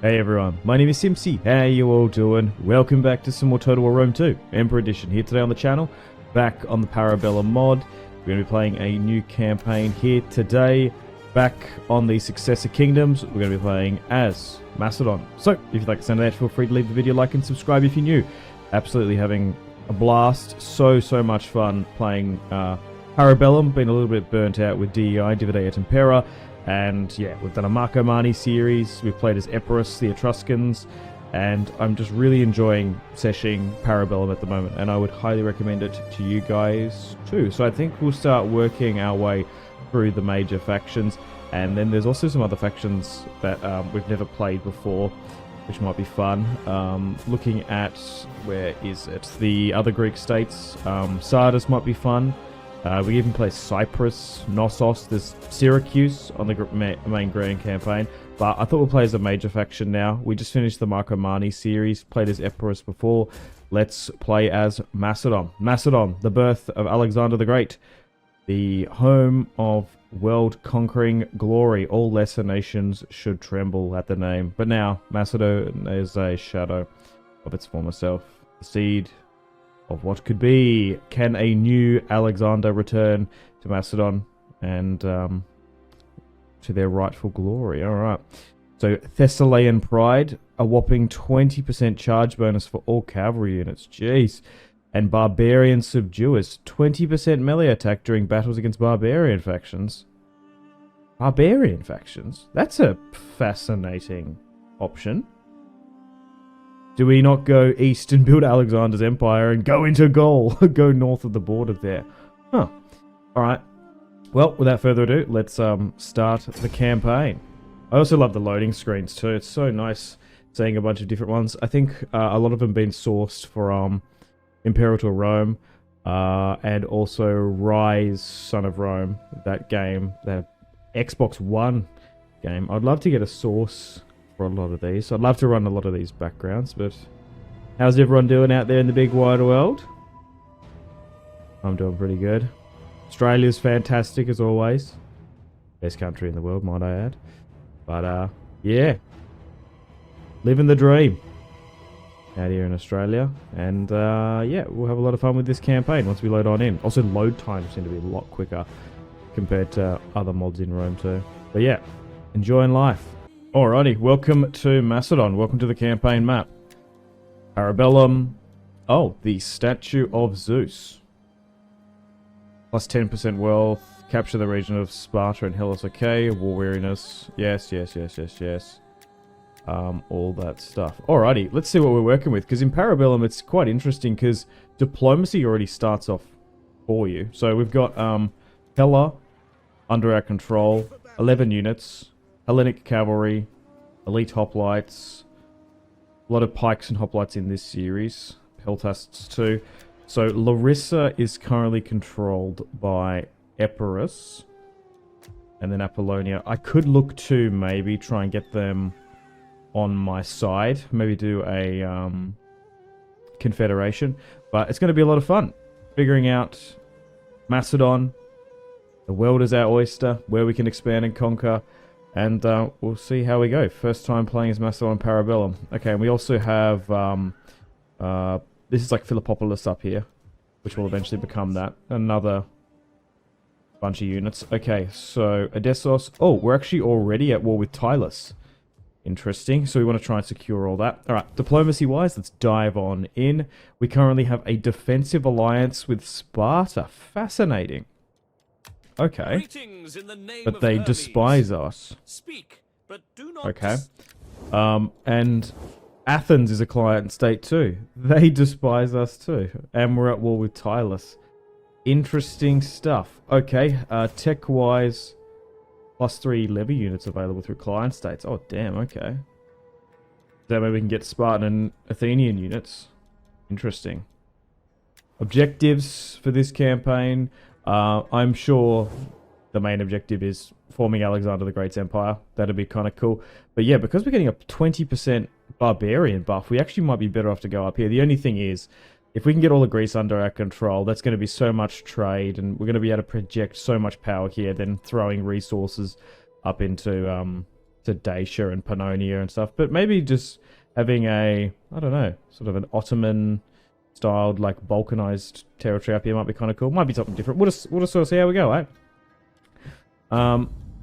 Hey everyone, my name is Simpsy. How you all doing? Welcome back to some more Total War Rome 2 Emperor Edition here today on the channel. Back on the Bellum mod. We're going to be playing a new campaign here today. Back on the Successor Kingdoms, we're going to be playing as Macedon. So, if you'd like to send an feel free to leave the video a like and subscribe if you're new. Absolutely having a blast. So much fun playing Bellum. Been a little bit burnt out with DEI, Divide et Impera. And yeah, we've done a Marcomanni series, we've played as Epirus, the Etruscans, and I'm just really enjoying seshing Bellum at the moment, and I would highly recommend it to you guys too. So I think we'll start working our way through the major factions, and then there's also some other factions that we've never played before, which might be fun. Looking at, where is it? The other Greek states, Sardis might be fun. We even play Cyprus, Knossos, there's Syracuse on the main Grand campaign, but I thought we'll play as a major faction now. We just finished the Marcomanni series, played as Epirus before. Let's play as Macedon. Macedon, the birth of Alexander the Great, the home of world-conquering glory. All lesser nations should tremble at the name. But now, Macedon is a shadow of its former self. The seed of what could be. Can a new Alexander return to Macedon and to their rightful glory? Alright. So Thessalian Pride, a whopping 20% charge bonus for all cavalry units. Jeez. And Barbarian Subduers, 20% melee attack during battles against barbarian factions. Barbarian factions? That's a fascinating option. Do we not go east and build Alexander's empire and go into Gaul? Go north of the border there. Huh. Alright. Well, without further ado, let's start the campaign. I also love the loading screens too. It's so nice seeing a bunch of different ones. I think a lot of them been sourced for Imperial Rome and also Rise, Son of Rome. That game, that Xbox One game. I'd love to get a source for a lot of these. I'd love to run a lot of these backgrounds, but how's everyone doing out there in the big wide world? I'm doing pretty good. Australia's fantastic as always. Best country in the world, might I add. But yeah, living the dream out here in Australia, and yeah, we'll have a lot of fun with this campaign once we load on in. Also, load times seem to be a lot quicker compared to other mods in Rome too. But yeah, enjoying life. Alrighty, welcome to Macedon. Welcome to the campaign map. Bellum. Oh, the Statue of Zeus. Plus 10% wealth. Capture the region of Sparta and Hellas. Okay. War weariness. Yes. All that stuff. Alrighty, let's see what we're working with. Because in Bellum, it's quite interesting because diplomacy already starts off for you. So we've got Hella under our control. 11 units. Hellenic cavalry, elite hoplites, a lot of pikes and hoplites in this series, peltasts too. So Larissa is currently controlled by Epirus, and then Apollonia. I could look to maybe try and get them on my side, maybe do a confederation, but it's going to be a lot of fun figuring out Macedon. The world is our oyster, where we can expand and conquer. And we'll see how we go. First time playing as Macedon Bellum. Okay, and we also have... this is like Philippopolis up here, which will eventually become that. Another bunch of units. Okay, so Odessos. Oh, we're actually already at war with Tylus. Interesting. So we want to try and secure all that. Alright, diplomacy-wise, let's dive on in. We currently have a defensive alliance with Sparta. Fascinating. Okay, but they despise us. Speak, but do not. Okay, and Athens is a client state too. They despise us too, and we're at war with Tylus. Interesting stuff. Okay, tech-wise, +3 levy units available through client states. Oh damn. Okay, that way we can get Spartan and Athenian units. Interesting. Objectives for this campaign. I'm sure the main objective is forming Alexander the Great's empire. That'd be kind of cool. But yeah, because we're getting a 20% barbarian buff, we actually might be better off to go up here. The only thing is, if we can get all of Greece under our control, that's going to be so much trade, and we're going to be able to project so much power here than throwing resources up into to Dacia and Pannonia and stuff. But maybe just having a, I don't know, sort of an Ottoman styled, like Balkanized territory up here might be kind of cool. Might be something different. We'll just sort of see how we go, eh?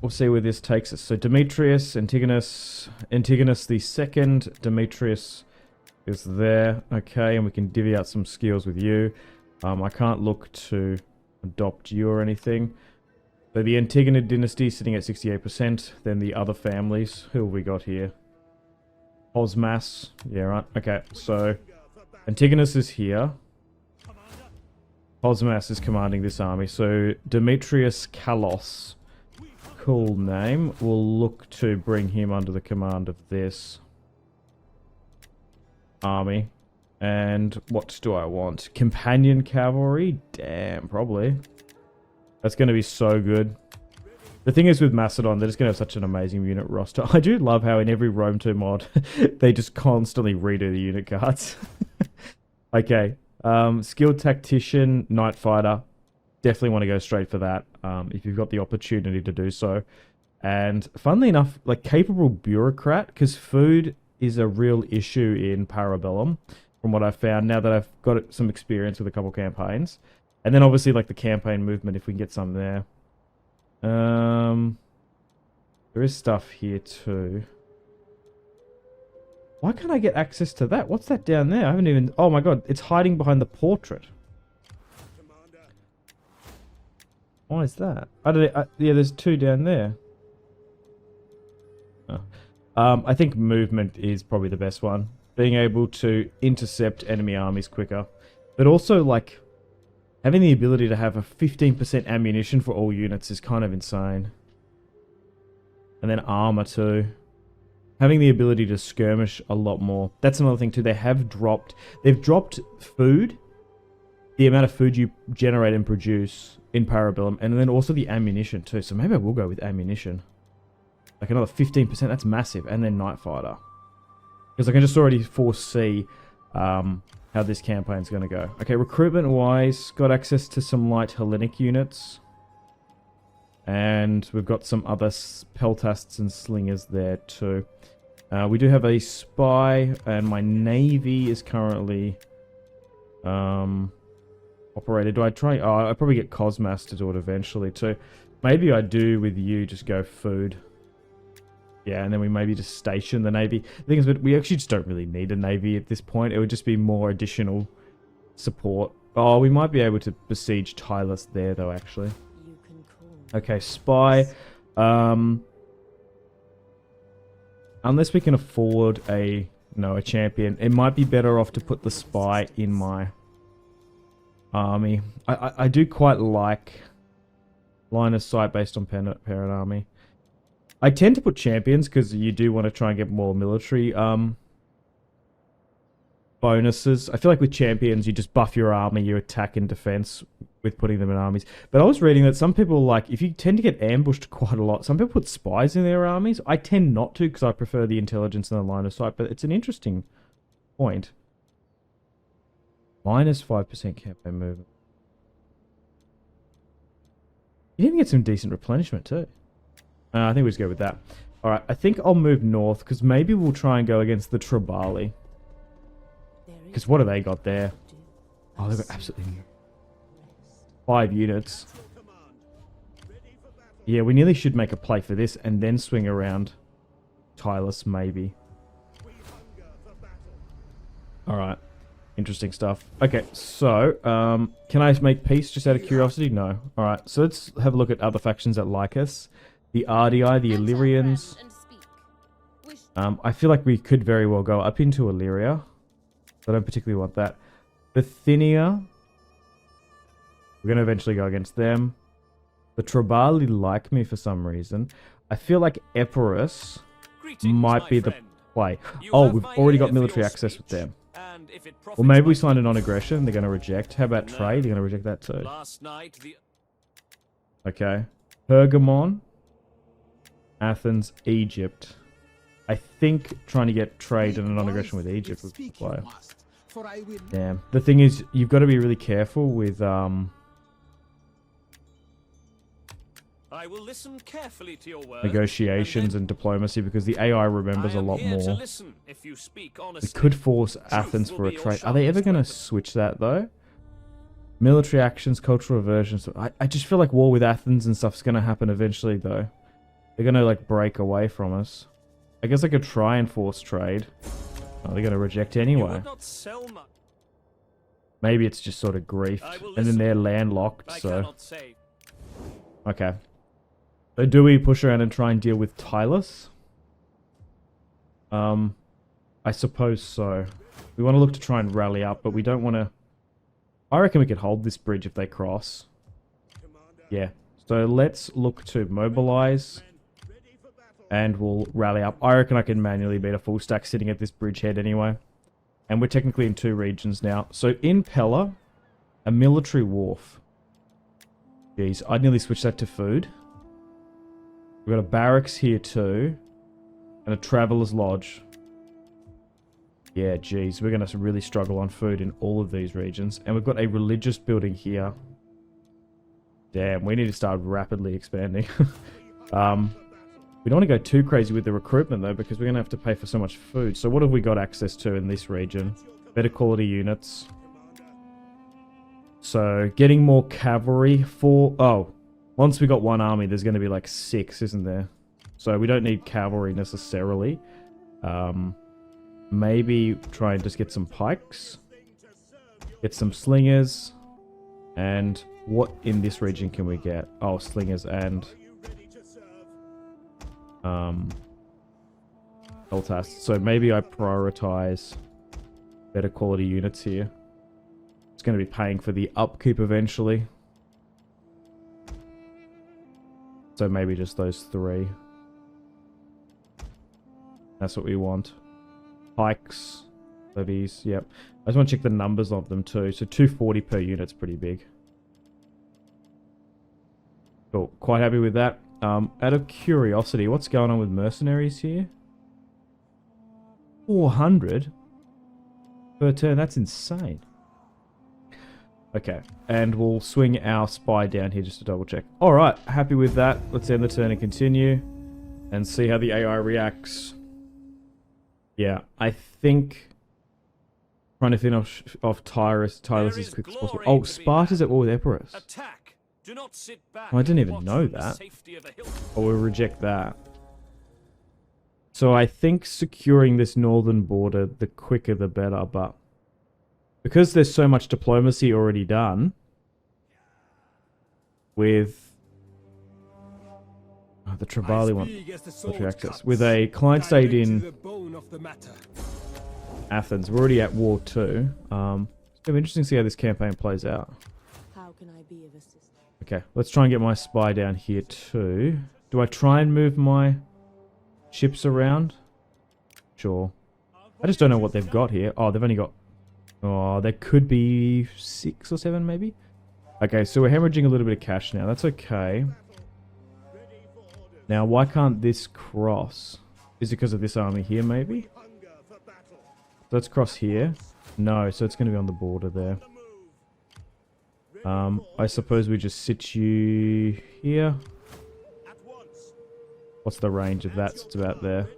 We'll see where this takes us. So Demetrius, Antigonus the Second, Demetrius is there. Okay, and we can divvy out some skills with you. I can't look to adopt you or anything. So the Antigonid Dynasty sitting at 68%. Then the other families. Who have we got here? Osmas. Yeah, right. Okay, so Antigonus is here. Osmas is commanding this army. So Demetrius Kalos. Cool name. We'll look to bring him under the command of this army. And what do I want? Companion cavalry? Damn, probably. That's going to be so good. The thing is with Macedon, they're just going to have such an amazing unit roster. I do love how in every Rome 2 mod, they just constantly redo the unit cards. Okay. Skilled tactician, night fighter. Definitely want to go straight for that if you've got the opportunity to do so. And funnily enough, like capable bureaucrat, because food is a real issue in Parabellum, from what I've found now that I've got some experience with a couple campaigns. And then obviously like the campaign movement, if we can get some there. There is stuff here too. Why can't I get access to that? What's that down there? I haven't even... Oh my god, it's hiding behind the portrait. Why is that? Yeah, there's two down there. Oh. I think movement is probably the best one. Being able to intercept enemy armies quicker. But also, like, having the ability to have a 15% ammunition for all units is kind of insane. And then armor too. Having the ability to skirmish a lot more. That's another thing too. They've dropped food. The amount of food you generate and produce in Parabellum, and then also the ammunition too. So maybe I will go with ammunition. Like another 15%, that's massive. And then Night Fighter. Because I can just already foresee how this campaign's going to go. Okay, recruitment-wise, got access to some light Hellenic units. And we've got some other peltasts and slingers there too. We do have a spy, and my navy is currently... operated. Do I try? Oh, I probably get Cosmas to do it eventually too. Maybe I do with you just go food. Yeah, and then we maybe just station the navy. The thing is, we actually just don't really need a navy at this point. It would just be more additional support. Oh, we might be able to besiege Tylus there though, actually. Okay, spy. Unless we can afford a champion, it might be better off to put the spy in my army. I do quite like line of sight based on parent army. I tend to put champions because you do want to try and get more military bonuses. I feel like with champions you just buff your army, you attack and defense with putting them in armies. But I was reading that some people, like, if you tend to get ambushed quite a lot, some people put spies in their armies. I tend not to because I prefer the intelligence and the line of sight, but it's an interesting point. Minus 5% campaign movement. You even get some decent replenishment too. I think we just go with that. Alright, I think I'll move north because maybe we'll try and go against the Tribali. Because what have they got there? Oh, they've got absolutely 5 units. Yeah, we nearly should make a play for this and then swing around Tylus, maybe. Alright. Interesting stuff. Okay, so, can I make peace just out of curiosity? No. Alright, so let's have a look at other factions that like us. The Ardii, the Illyrians. I feel like we could very well go up into Illyria. I don't particularly want that. Bithynia. We're going to eventually go against them. The Tribali like me for some reason. I feel like Epirus might be the play. Oh, we've already got military access with them. Well, maybe we sign a non-aggression. They're going to reject. How about trade? They're going to reject that too. Okay. Pergamon. Athens, Egypt. I think trying to get trade and a non-aggression with Egypt would play. Damn. The thing is, you've got to be really careful with I will listen carefully to your words. Negotiations and diplomacy, because the AI remembers a lot more. Listen, if you speak honestly. It could force Athens for a trade. Are they ever going to switch that, though? Military actions, cultural aversions. I just feel like war with Athens and stuff's going to happen eventually, though. They're going to, like, break away from us. I guess I could try and force trade. Oh, they're going to reject anyway. Maybe it's just sort of grief. And then they're landlocked, so... Okay. So do we push around and try and deal with Tylus? I suppose so. We want to look to try and rally up, but we don't want to... I reckon we could hold this bridge if they cross. Yeah. So let's look to mobilize. And we'll rally up. I reckon I can manually beat a full stack sitting at this bridgehead anyway. And we're technically in 2 regions now. So in Pella, a military wharf. Jeez, I'd nearly switch that to food. We've got a barracks here too. And a traveler's lodge. Yeah, geez, we're going to really struggle on food in all of these regions. And we've got a religious building here. Damn, we need to start rapidly expanding. We don't want to go too crazy with the recruitment, though, because we're going to have to pay for so much food. So what have we got access to in this region? Better quality units. So, getting more cavalry for... Oh, once we got 1 army, there's going to be like 6, isn't there? So we don't need cavalry necessarily. Maybe try and just get some pikes. Get some slingers. And what in this region can we get? Oh, slingers and... Gonatas. So maybe I prioritize better quality units here. It's going to be paying for the upkeep eventually. So maybe just those 3. That's what we want. Pikes, levies, yep. I just want to check the numbers of them too. So 240 per unit's pretty big. Cool. Quite happy with that. Out of curiosity, what's going on with mercenaries here? 400 per turn. That's insane. Okay, and we'll swing our spy down here just to double check. Alright, happy with that. Let's end the turn and continue. And see how the AI reacts. Yeah, I think... Trying to finish off Tylus as quick as possible. Oh, Sparta's at war with Epirus. Do not sit back. Oh, I didn't even know that. Oh, we'll reject that. So I think securing this northern border, the quicker the better, but... Because there's so much diplomacy already done... With... Oh, the Tribali want military access. With a client state in... Athens. We're already at war too. It's going to be interesting to see how this campaign plays out. How can I be of assistance? Okay, let's try and get my spy down here too. Do I try and move my ships around? Sure. I just don't know what they've got here. Oh, they've only got... Oh, there could be 6 or 7 maybe? Okay, so we're hemorrhaging a little bit of cash now. That's okay. Now, why can't this cross? Is it because of this army here maybe? Let's cross here. No, so it's going to be on the border there. I suppose we just sit you here. What's the range of that? So it's about there.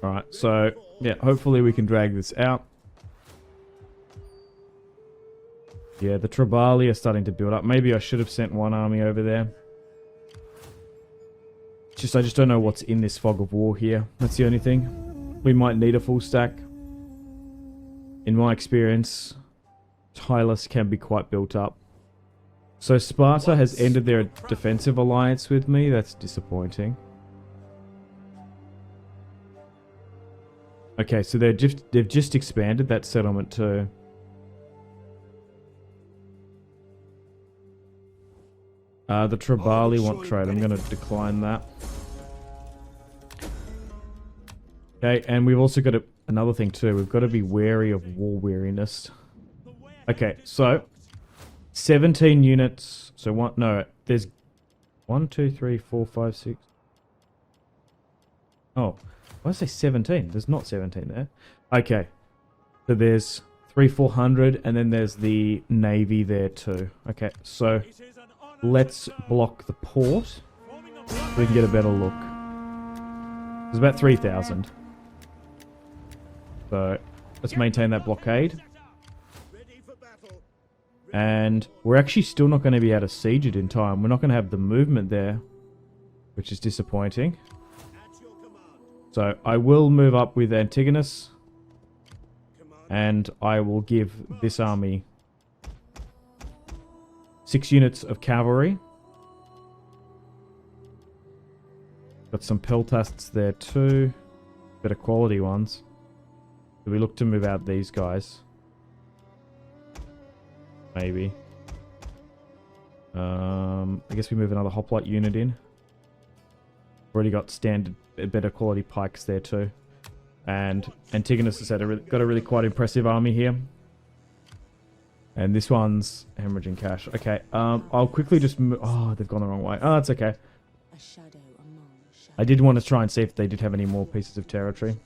Alright, so, yeah, hopefully we can drag this out. Yeah, the Tribali are starting to build up. Maybe I should have sent 1 army over there. I just don't know what's in this fog of war here. That's the only thing. We might need a full stack. In my experience, Tylus can be quite built up. So Sparta has ended their defensive alliance with me. That's disappointing. Okay, so they've just expanded that settlement too. The Tribali want trade. I'm going to decline that. Okay, and we've also got another thing too. We've got to be wary of war weariness. Okay, so 17 units. So there's 1, 2, 3, 4, 5, 6. Oh, why did I say 17? There's not 17 there. Okay, so there's 300, 400, and then there's the navy there too. Okay, so let's block the port so we can get a better look. There's about 3,000. So let's maintain that blockade. And we're actually still not going to be able to siege it in time. We're not going to have the movement there, which is disappointing. So I will move up with Antigonus. And I will give this army 6 units of cavalry. Got some peltasts there too. Better quality ones. Do we look to move out these guys? Maybe. I guess we move another hoplite unit in. Already got standard, better quality pikes there too. And Antigonus has got a really quite impressive army here. And this one's hemorrhaging cash. Okay, I'll quickly just move. Oh, they've gone the wrong way. Oh, that's okay. A shadow among shadows. I did want to try and see if they did have any more pieces of territory.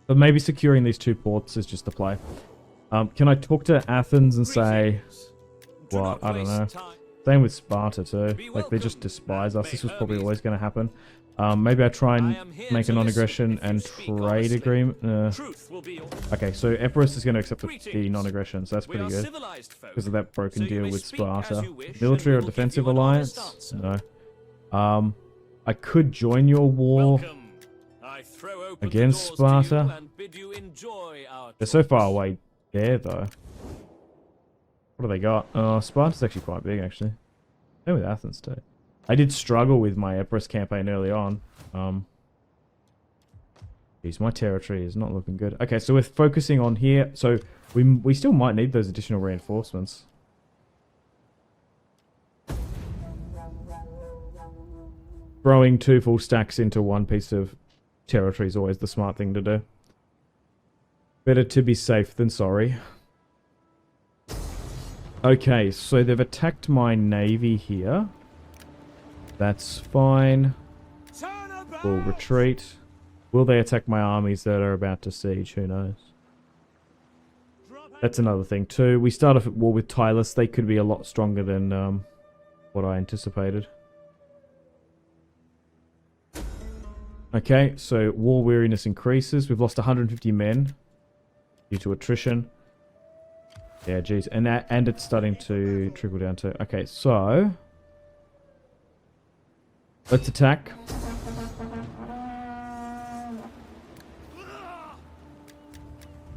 But maybe securing these 2 ports is just the play. Can I talk to Athens and say... What? I don't know. Same with Sparta too. Like, they just despise us. This was probably always going to happen. Maybe I try and make a non-aggression and trade agreement. Okay, so Epirus is going to accept the non-aggression, so that's pretty good. Because of that broken deal with Sparta. Military or defensive alliance? No. I could join your war against Sparta. They're so far away there, though. What do they got? Sparta's actually quite big, actually. Same with Athens, too. I did struggle with my Epirus campaign early on. Geez, my territory is not looking good. Okay, so we're focusing on here. So we still might need those additional reinforcements. Throwing 2 full stacks into 1 piece of territory is always the smart thing to do. Better to be safe than sorry. Okay, so they've attacked my navy here. That's fine. We'll retreat. Will they attack my armies that are about to siege? Who knows? That's another thing too. We start off at war with Tylus. They could be a lot stronger than what I anticipated. Okay, so war weariness increases. We've lost 150 men due to attrition. Yeah, geez. And it's starting to trickle down too. Okay, so... let's attack.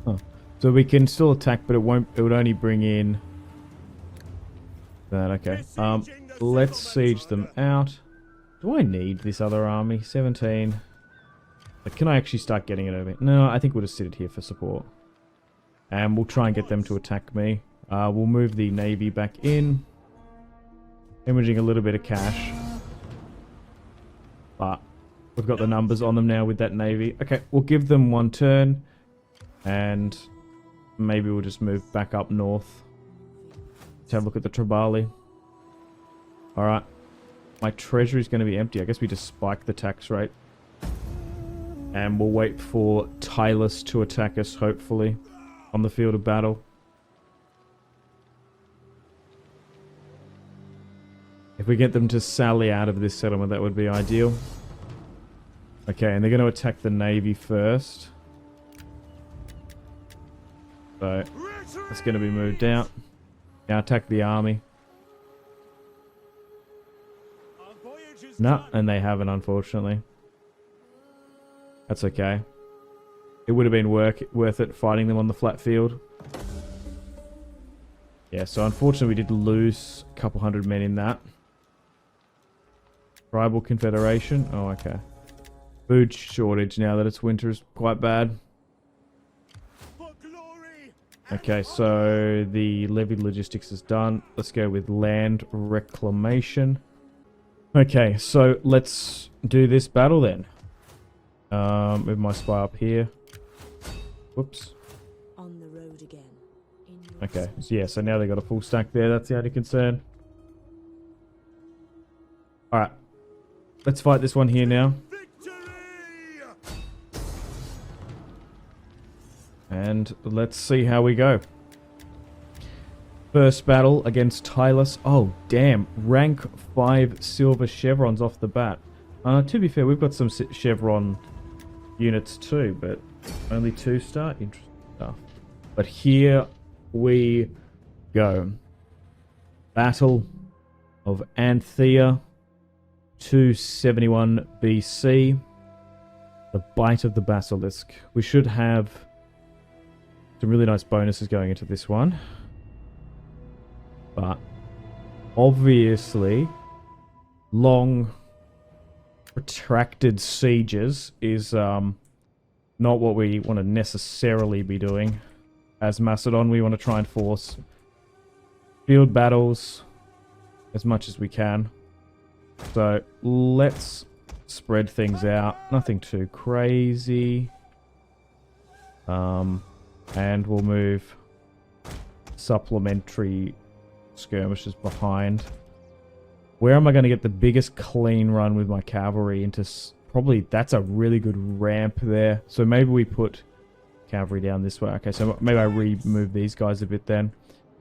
Oh. So we can still attack, but it would only bring in that. Okay. Let's siege them out. Do I need this other army? 17. But can I actually start getting it over? No, I think we'll just sit it here for support. And we'll try and get them to attack me. We'll move the navy back in. Hemorrhaging a little bit of cash. But we've got the numbers on them now with that navy. Okay, we'll give them 1 turn. And maybe we'll just move back up north. Let's have a look at the Tribali. Alright. My treasury is going to be empty. I guess we just spike the tax rate. And we'll wait for Tylus to attack us, hopefully, on the field of battle. If we get them to sally out of this settlement, that would be ideal. Okay, and they're going to attack the navy first. So, it's going to be moved out. Now attack the army. No, and they haven't, unfortunately. That's okay. It would have been worth it fighting them on the flat field. Yeah, so unfortunately we did lose a couple hundred men in that. Tribal Confederation. Oh, okay. Food shortage now that it's winter is quite bad. Okay, so the levied logistics is done. Let's go with land reclamation. Okay, so let's do this battle then. Move my spy up here. Whoops. On the road again. Okay, so yeah, so now they got a full stack there. That's the only concern. Alright. Let's fight this one here now. And let's see how we go. First battle against Tylus. Oh, damn. Rank 5 silver chevrons off the bat. To be fair, we've got some chevron units too, but only 2-star. Interesting stuff. But here we go. Battle of Antheia, 271 BC. The Bite of the Basilisk. We should have some really nice bonuses going into this one. But obviously, long, protracted sieges is not what we want to necessarily be doing. As Macedon, we want to try and force field battles as much as we can. So let's spread things out. Nothing too crazy. And we'll move supplementary skirmishes behind. Where am I going to get the biggest clean run with my cavalry into? Probably that's a really good ramp there. So maybe we put cavalry down this way. Okay, so maybe I remove these guys a bit then.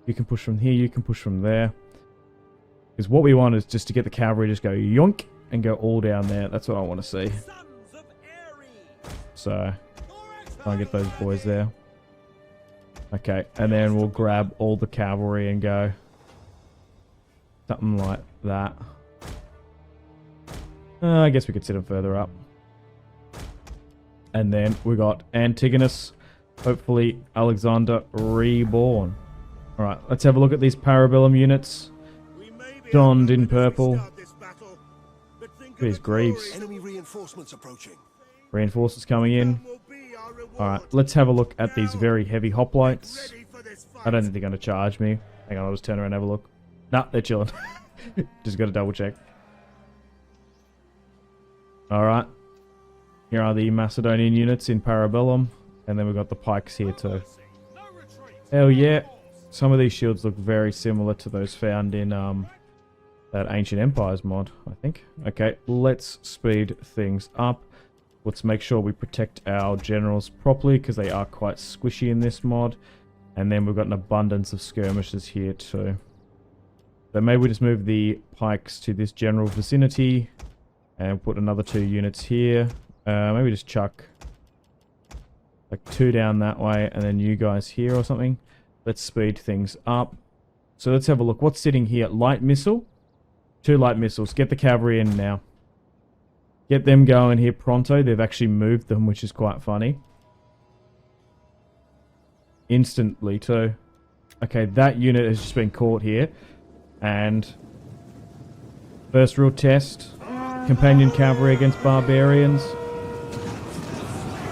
You can push from here, you can push from there. Because what we want is just to get the cavalry just go yoink and go all down there. That's what I want to see. So, try and get those boys there. Okay, and then we'll grab all the cavalry and go something like that. I guess we could set them further up. And then we got Antigonus, hopefully Alexander reborn. Alright, let's have a look at these Parabellum units. Donned in purple. Look at these greaves. Enemy reinforcements approaching. Reinforcements coming in. Alright, let's have a look at these very heavy hoplites. I don't think they're going to charge me. Hang on, I'll just turn around and have a look. Nah, they're chilling. Just got to double check. Alright. Here are the Macedonian units in Parabellum. And then we've got the pikes here too. Hell yeah. Some of these shields look very similar to those found in that Ancient Empires mod, I think. Okay, let's speed things up. Let's make sure we protect our generals properly, because they are quite squishy in this mod. And then we've got an abundance of skirmishes here too. So maybe we just move the pikes to this general vicinity. And put another 2 units here. Maybe just chuck like 2 down that way, and then you guys here or something. Let's speed things up. So let's have a look. What's sitting here? Light missile? 2 light missiles. Get the cavalry in now. Get them going here pronto. They've actually moved them, which is quite funny. Instantly too. Okay, that unit has just been caught here. And first real test. Companion cavalry against barbarians.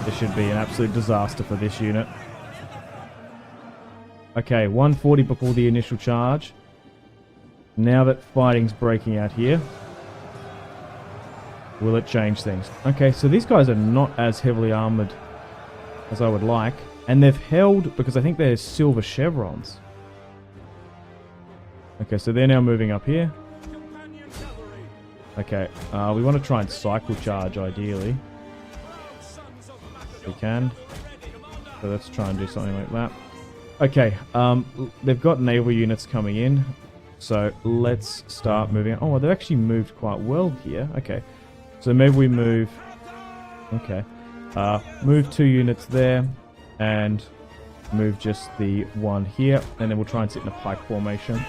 This should be an absolute disaster for this unit. Okay, 140 before the initial charge. Now that fighting's breaking out here, will it change things? Okay, so these guys are not as heavily armored as I would like. And they've held, because I think they're silver chevrons. Okay, so they're now moving up here. Okay, we want to try and cycle charge ideally. If we can. So let's try and do something like that. Okay, they've got naval units coming in. So let's start moving. Oh, they've actually moved quite well here. Okay, so maybe we move. Okay, move 2 units there, and move just the 1 here, and then we'll try and sit in a pike formation.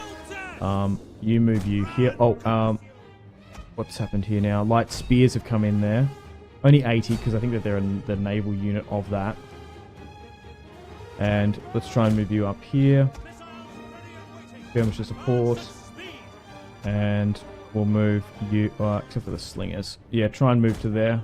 You move you here. Oh, what's happened here now? Light spears have come in there. Only 80 because I think that they're in the naval unit of that. And let's try and move you up here. Skirmisher support. And we'll move you, except for the slingers. Yeah, try and move to there.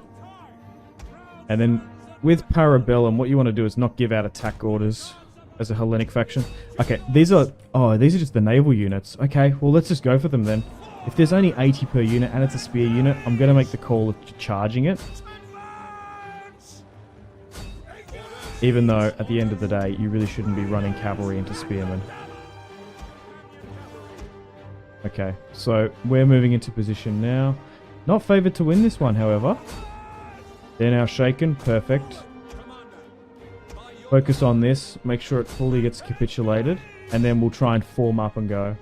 And then with Parabellum, what you want to do is not give out attack orders as a Hellenic faction. Okay, these are just the naval units. Okay, well let's just go for them then. If there's only 80 per unit and it's a spear unit, I'm going to make the call of charging it. Even though, at the end of the day, you really shouldn't be running cavalry into spearmen. Okay, so we're moving into position now. Not favoured to win this one, however. They're now shaken. Perfect. Focus on this. Make sure it fully gets capitulated. and then we'll try and form up and go.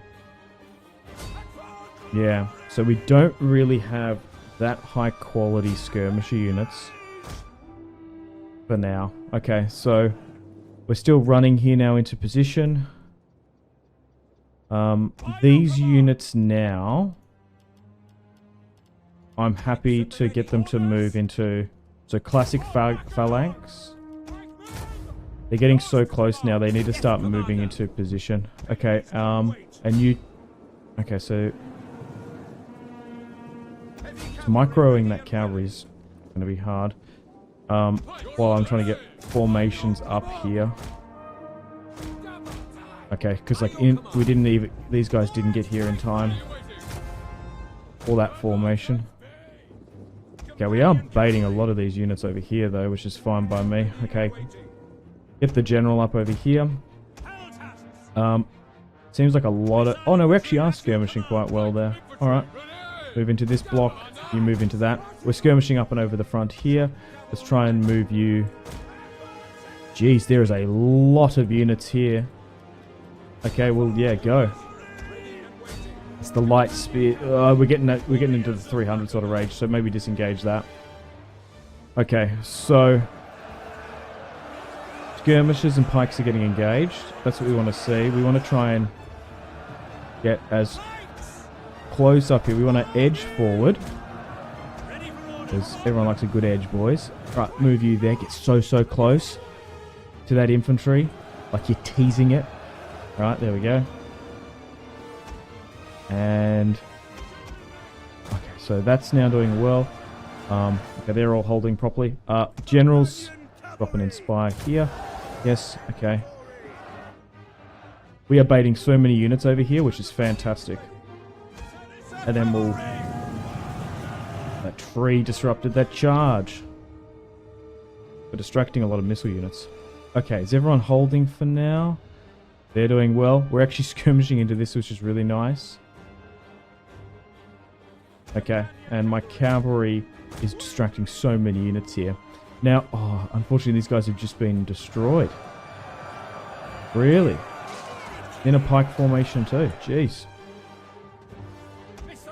Yeah, so we don't really have that high quality skirmisher units for now. Okay, so we're still running here now into position. These units now, I'm happy to get them to move into, so classic phalanx. They're getting so close now, they need to start moving into position. Okay, and you, okay, so microing that cavalry is going to be hard. While I'm trying to get formations up here. Okay, because like we didn't even, these guys didn't get here in time. All that formation. Okay, we are baiting a lot of these units over here though, which is fine by me. Okay, get the general up over here. Seems like a lot of, oh no, we actually are skirmishing quite well there. All right, move into this block. You move into that. We're skirmishing up and over the front here. Let's try and move you. Jeez, there is a lot of units here. Okay, well, yeah, go. It's the light spear. We're getting into the 300 sort of range, so maybe disengage that. Okay, so skirmishers and pikes are getting engaged. That's what we want to see. We want to try and get as close up here. We want to edge forward. Because everyone likes a good edge, boys. Right, move you there. Get so close to that infantry. Like you're teasing it. Right, there we go. And okay, so that's now doing well. Okay, they're all holding properly. Generals, drop an inspire here. Yes, okay. We are baiting so many units over here, which is fantastic. And then we'll... That tree disrupted that charge. We're distracting a lot of missile units. Okay, is everyone holding for now? They're doing well. We're actually skirmishing into this, which is really nice. Okay, and my cavalry is distracting so many units here. Now, oh, unfortunately these guys have just been destroyed. Really? In a pike formation too. Jeez.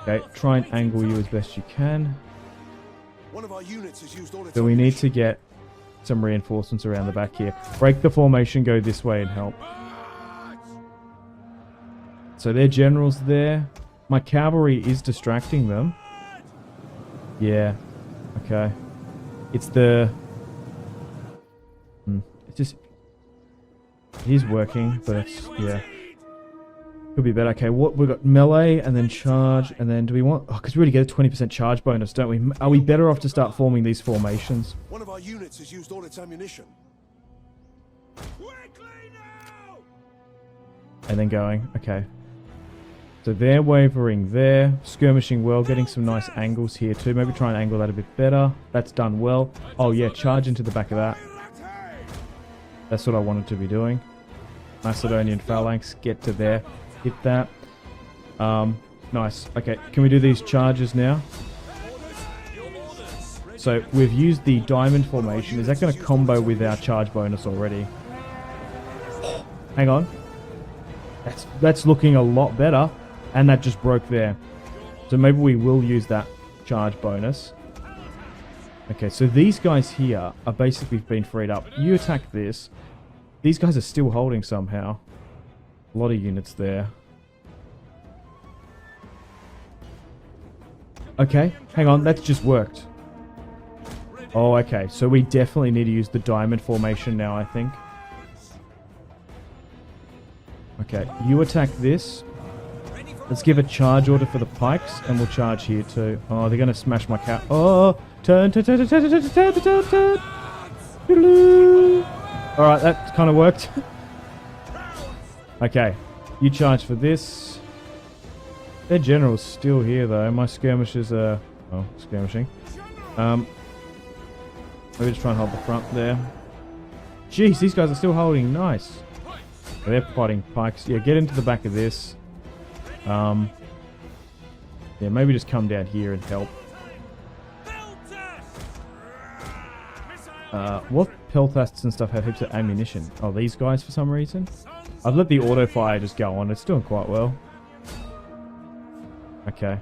Okay, try and angle you as best you can. One of our units has used all its So we need to get some reinforcements around the back here. Break the formation, go this way and help. So their generals there. My cavalry is distracting them. Yeah. Okay. It's the... It's just... It is working, but it's... Yeah. Could be better. Okay, what we've got melee and then charge, and then do we want... Oh, because we already get a 20% charge bonus, don't we? Are we better off to start forming these formations? One of our units has used all its ammunition. And then going. Okay. So they're wavering there. Skirmishing well. Getting some nice angles here too. Maybe try and angle that a bit better. That's done well. Oh yeah, charge into the back of that. That's what I wanted to be doing. Macedonian phalanx. Get to there. Hit that. Nice. Okay, can we do these charges now? So we've used the diamond formation. Is that going to combo with our charge bonus already? Hang on. That's looking a lot better. And that just broke there. So maybe we will use that charge bonus. Okay, so these guys here are basically being freed up. You attack this. These guys are still holding somehow. A lot of units there. Okay, hang on. That's just worked. Oh, okay. So we definitely need to use the diamond formation now, I think. Okay, you attack this. Let's give a charge order for the pikes, and we'll charge here too. Oh, they're going to smash my cat. Oh, turn. Alright, that kind of worked. Okay, you charge for this. Their general's still here though. My skirmishers are... Oh, skirmishing. Maybe just try and hold the front there. Jeez, these guys are still holding. Nice. They're fighting pikes. Yeah, get into the back of this. Yeah, maybe just come down here and help. What peltasts and stuff have heaps of ammunition? Oh, these guys for some reason? I've let the auto fire just go on. It's doing quite well. Okay.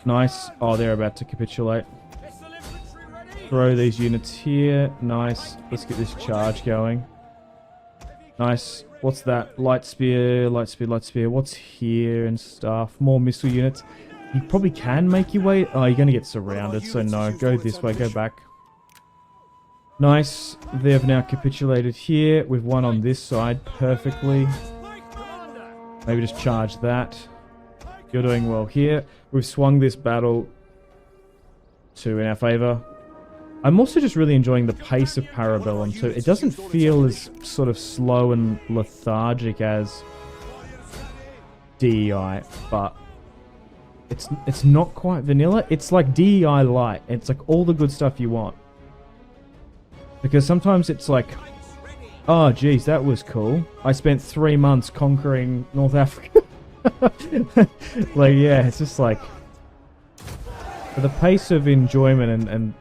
Nice. Oh, they're about to capitulate. Throw these units here. Nice. Let's get this charge going. Nice. What's that? Light spear, light spear, light spear. What's here and stuff? More missile units. You probably can make your way. Oh, you're going to get surrounded, so no. Go this way. Go back. Nice. They've now capitulated here with one on this side perfectly. Maybe just charge that. You're doing well here. We've swung this battle to in our favor. I'm also just really enjoying the pace of Parabellum too. It doesn't feel as sort of slow and lethargic as DEI, but it's not quite vanilla. It's like DEI light. It's like all the good stuff you want. Because sometimes it's like, oh geez, that was cool. I spent 3 months conquering North Africa. Like, yeah, it's just like for the pace of enjoyment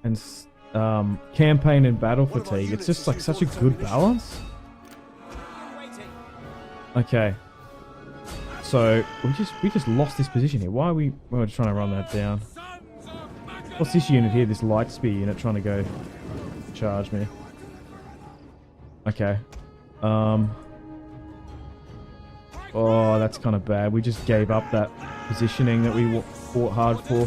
and campaign and battle fatigue, it's just like such a good balance. Okay, so we just lost this position here. Why are we're trying to run that down? What's this unit here? This light spear unit trying to go charge me. Okay. Oh, that's kind of bad. We just gave up that positioning that we fought hard for.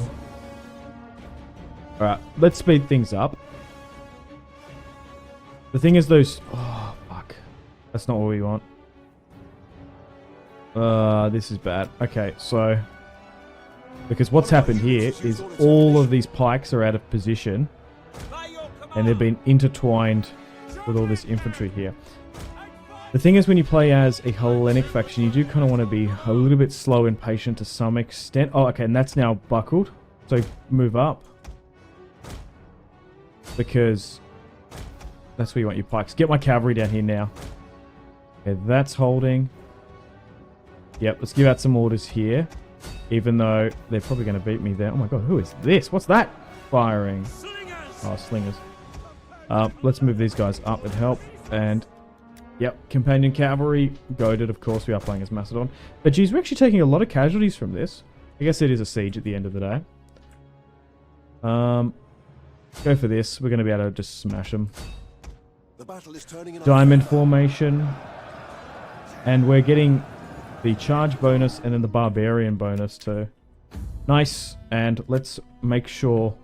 Alright, let's speed things up. The thing is those... Oh, fuck. That's not what we want. This is bad. Okay, so... Because what's happened here is all of these pikes are out of position. And they've been intertwined with all this infantry here. The thing is, when you play as a Hellenic faction, you do kind of want to be a little bit slow and patient to some extent. Oh, okay, and that's now buckled. So move up. Because that's where you want your pikes. Get my cavalry down here now. Okay, that's holding. Yep, let's give out some orders here. Even though they're probably going to beat me there. Oh my god, who is this? What's that firing? Oh, slingers. Let's move these guys up and help. And... Yep, companion cavalry, goaded, of course, we are playing as Macedon. But geez, we're actually taking a lot of casualties from this. I guess it is a siege at the end of the day. Go for this, we're going to be able to just smash them. The battle is turning in Diamond formation. And we're getting the charge bonus and then the barbarian bonus too. Nice, and let's make sure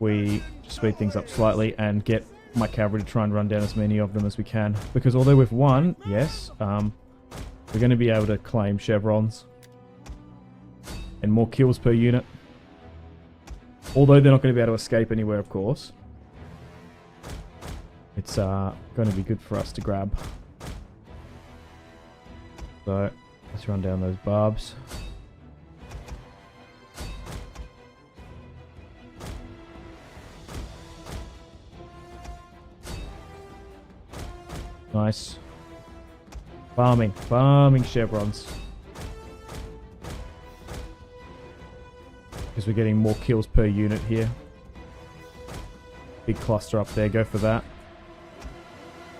we speed things up slightly and get my cavalry to try and run down as many of them as we can, because although we've won, yes, we're going to be able to claim chevrons and more kills per unit, although they're not going to be able to escape anywhere, of course. It's going to be good for us to grab. So let's run down those barbs. Nice. Farming chevrons. Because we're getting more kills per unit here. Big cluster up there, go for that.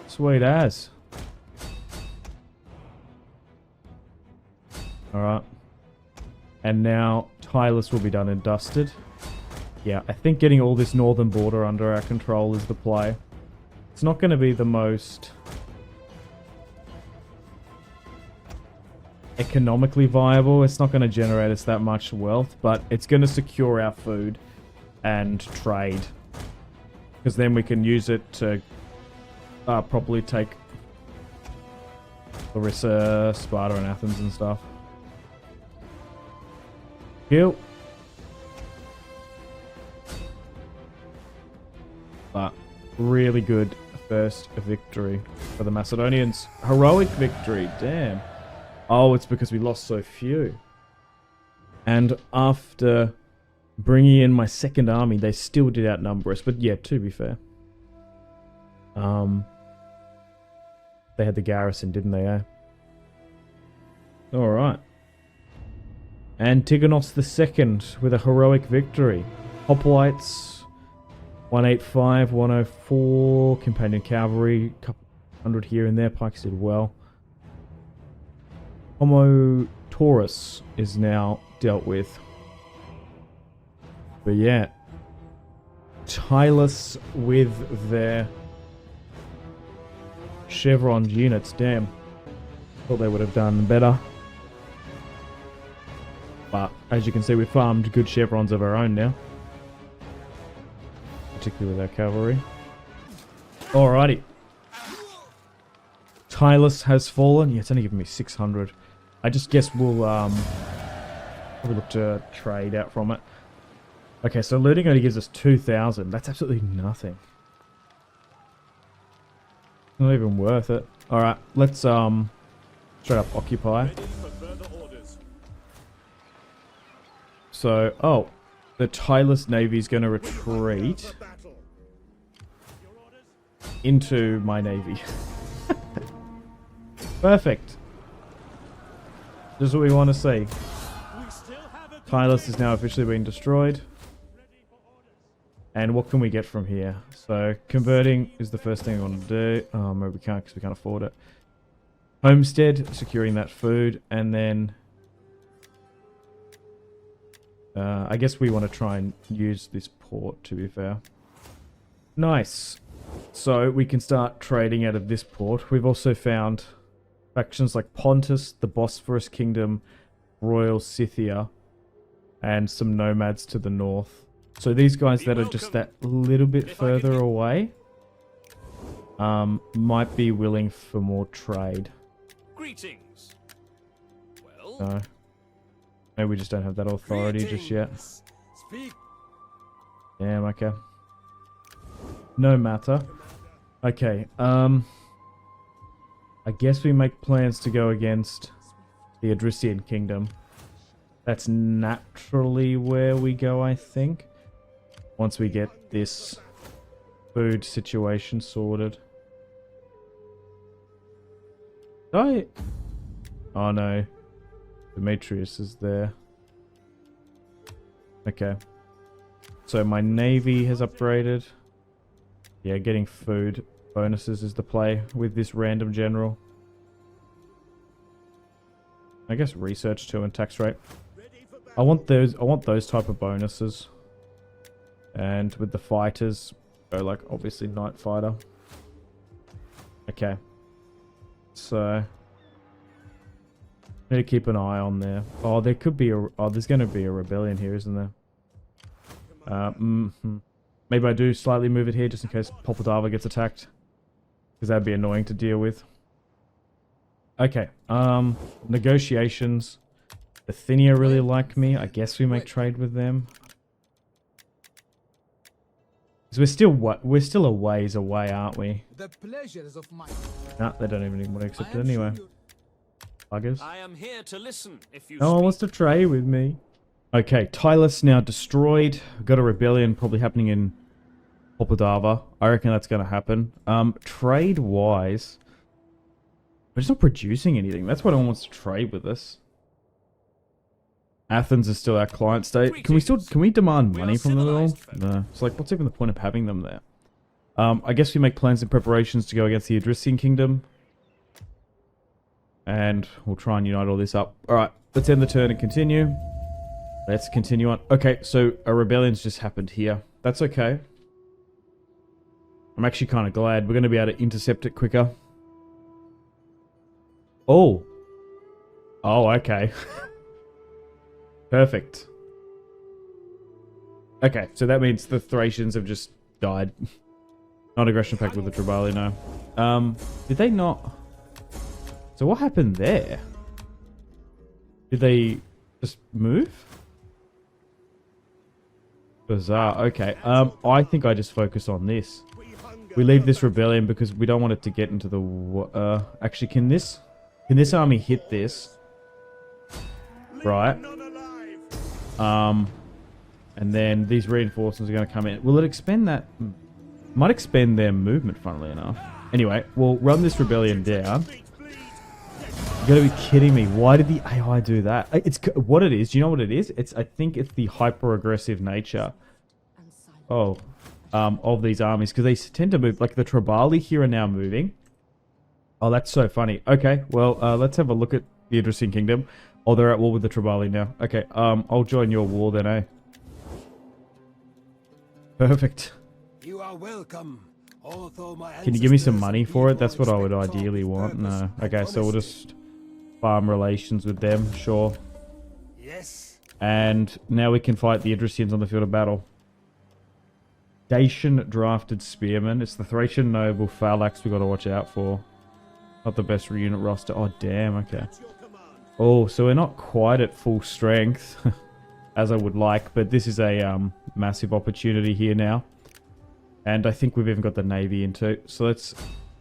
Sweet as. Alright. And now Tylus will be done and dusted. Yeah, I think getting all this northern border under our control is the play. It's not going to be the most economically viable. It's not going to generate us that much wealth, but it's going to secure our food and trade. Because then we can use it to probably take Larissa, Sparta, and Athens and stuff. Kill. But really good first victory for the Macedonians. Heroic victory, damn. Oh, it's because we lost so few. And after bringing in my second army, they still did outnumber us. But yeah, to be fair. They had the garrison, didn't they, eh? Alright. Antigonus II with a heroic victory. Hoplites 185, 104, companion cavalry, couple hundred here and there. Pikes did well. Homo Taurus is now dealt with. But yeah, Tylus with their chevron units. Damn, thought they would have done better. But as you can see, we farmed good chevrons of our own now, particularly with our cavalry. Alrighty. Tylus has fallen. Yeah, it's only given me 600. I just guess we'll probably look to trade out from it. Okay, so looting only gives us 2,000. That's absolutely nothing. Not even worth it. Alright, let's straight up occupy. So, oh, the Tylus Navy is going to retreat into my navy. Perfect. This is what we want to see. Tylus is now officially being destroyed. And what can we get from here? So, converting is the first thing we want to do. Oh, maybe we can't because we can't afford it. Homestead, securing that food, and then I guess we want to try and use this port, to be fair. Nice. So we can start trading out of this port. We've also found factions like Pontus, the Bosphorus Kingdom, Royal Scythia, and some nomads to the north. So these guys that are just that little bit further away might be willing for more trade. Greetings. Well, So maybe we just don't have that authority just yet. Speak. Damn, okay. No matter. Okay, I guess we make plans to go against the Odrysian Kingdom. That's naturally where we go, I think. Once we get this food situation sorted. Oh no. Demetrius is there. Okay. So my navy has upgraded. Yeah, getting food bonuses is the play with this random general. I guess research too and tax rate. I want those type of bonuses. And with the fighters, go like obviously Night Fighter. Okay. So need to keep an eye on there. Oh, there could be a there's gonna be a rebellion here, isn't there? Maybe I do slightly move it here just in case Popodava gets attacked. Because that'd be annoying to deal with. Okay. Negotiations. Bithynia really like me. I guess we make trade with them. Because we're still a ways away, aren't we? The pleasures of my Nah, they don't even want to accept it anyway. Buggers. I am here to listen if you No one speak. wants to trade with me. Okay, Tylus now destroyed. Got a rebellion probably happening in Popodava. I reckon that's going to happen. Trade-wise, we're just not producing anything. That's why no one wants to trade with us. Athens is still our client state. Can we demand money from them at all? No. It's like, what's even the point of having them there? I guess we make plans and preparations to go against the Odrysian Kingdom. And we'll try and unite all this up. Alright, let's end the turn and continue. Let's continue on. Okay, so a rebellion's just happened here. That's okay. I'm actually kind of glad. We're going to be able to intercept it quicker. Oh. Oh, okay. Perfect. Okay, so that means the Thracians have just died. Not aggression pact with the Tribali, no. Did they not... So what happened there? Did they just move? Bizarre. Okay. I think I just focus on this. We leave this rebellion because we don't want it to get into the... actually, can this army hit this? Right. And then these reinforcements are going to come in. Will it expend that? Might expend their movement, funnily enough. Anyway, we'll run this rebellion down. You gotta be kidding me. Why did the AI do that? It's what it is. Do you know what it is? I think it's the hyper-aggressive nature. Oh. of these armies, because they tend to move. Like the Tribali here are now moving. Oh, that's so funny. Okay, well, let's have a look at the Odrysian Kingdom. Oh, they're at war with the Tribali now. Okay, I'll join your war then, eh? Perfect. You are welcome. Although my Can you give me some ancestors money and for it? people That's what I would expect ideally with want. purpose No. and Okay, so we'll honesty. just farm relations with them, sure. Yes. And now we can fight the Odrysians on the field of battle. Dacian drafted spearman. It's the Thracian noble phalanx we got to watch out for. Not the best unit roster. Oh, damn, okay. Oh, so we're not quite at full strength, as I would like, but this is a massive opportunity here now. And I think we've even got the navy into. So let's